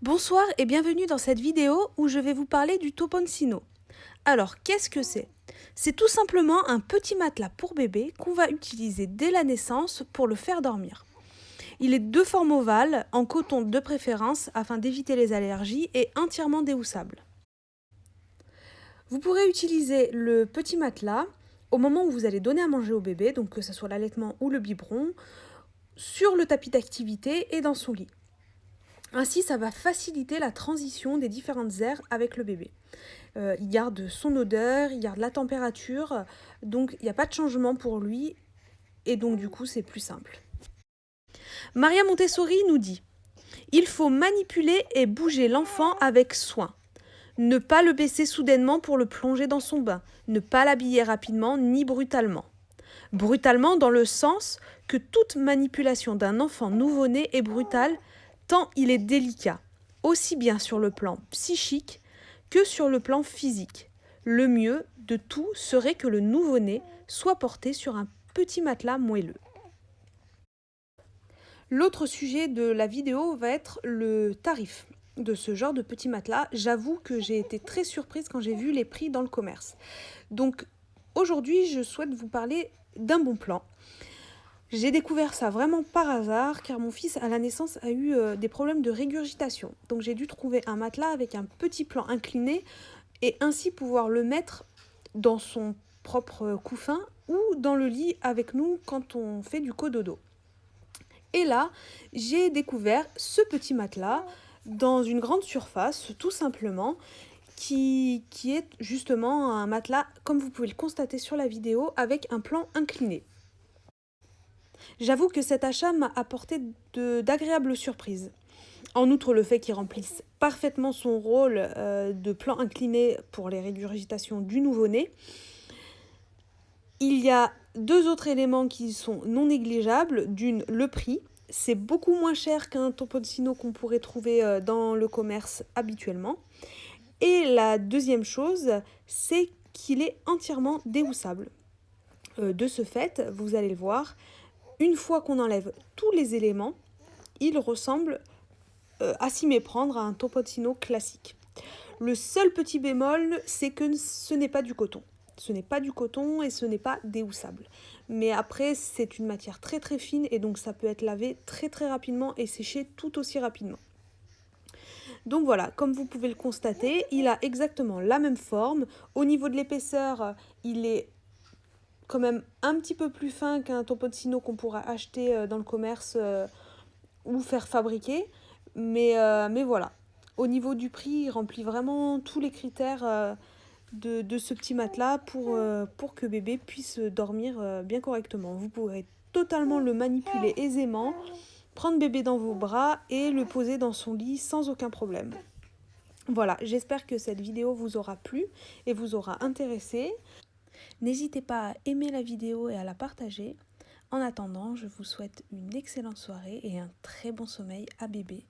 Bonsoir et bienvenue dans cette vidéo où je vais vous parler du Toponcino. Alors, qu'est-ce que c'est? C'est tout simplement un petit matelas pour bébé qu'on va utiliser dès la naissance pour le faire dormir. Il est de forme ovale, en coton de préférence afin d'éviter les allergies et entièrement déhoussable. Vous pourrez utiliser le petit matelas au moment où vous allez donner à manger au bébé, donc que ce soit l'allaitement ou le biberon, sur le tapis d'activité et dans son lit. Ainsi, ça va faciliter la transition des différentes aires avec le bébé. Il garde son odeur, il garde la température, donc il n'y a pas de changement pour lui, et donc du coup c'est plus simple. Maria Montessori nous dit: il faut manipuler et bouger l'enfant avec soin. Ne pas le baisser soudainement pour le plonger dans son bain, ne pas l'habiller rapidement ni brutalement. Brutalement dans le sens que toute manipulation d'un enfant nouveau-né est brutale tant il est délicat, aussi bien sur le plan psychique que sur le plan physique. Le mieux de tout serait que le nouveau-né soit porté sur un petit matelas moelleux. L'autre sujet de la vidéo va être le tarif de ce genre de petit matelas. J'avoue que j'ai été très surprise quand j'ai vu les prix dans le commerce. Donc aujourd'hui, je souhaite vous parler d'un bon plan. J'ai découvert ça vraiment par hasard car mon fils à la naissance a eu des problèmes de régurgitation. Donc j'ai dû trouver un matelas avec un petit plan incliné et ainsi pouvoir le mettre dans son propre couffin ou dans le lit avec nous quand on fait du cododo. Et là, j'ai découvert ce petit matelas dans une grande surface, tout simplement, qui est justement un matelas, comme vous pouvez le constater sur la vidéo, avec un plan incliné. J'avoue que cet achat m'a apporté d'agréables surprises. En outre, le fait qu'il remplisse parfaitement son rôle de plan incliné pour les régurgitations du nouveau-né, il y a deux autres éléments qui sont non négligeables. D'une, le prix. C'est beaucoup moins cher qu'un Toponcino qu'on pourrait trouver dans le commerce habituellement. Et la deuxième chose, c'est qu'il est entièrement déhoussable. De ce fait, vous allez le voir, une fois qu'on enlève tous les éléments, il ressemble à s'y méprendre à un Toponcino classique. Le seul petit bémol, c'est que ce n'est pas du coton. Ce n'est pas du coton et ce n'est pas déhoussable. Mais après, c'est une matière très très fine et donc ça peut être lavé très très rapidement et séché tout aussi rapidement. Donc voilà, comme vous pouvez le constater, il a exactement la même forme. Au niveau de l'épaisseur, il est quand même un petit peu plus fin qu'un Toponcino qu'on pourra acheter dans le commerce ou faire fabriquer. Mais voilà, au niveau du prix, il remplit vraiment tous les critères de ce petit matelas pour que bébé puisse dormir bien correctement. Vous pourrez totalement le manipuler aisément, prendre bébé dans vos bras et le poser dans son lit sans aucun problème. Voilà, j'espère que cette vidéo vous aura plu et vous aura intéressé. N'hésitez pas à aimer la vidéo et à la partager. En attendant, je vous souhaite une excellente soirée et un très bon sommeil à bébé.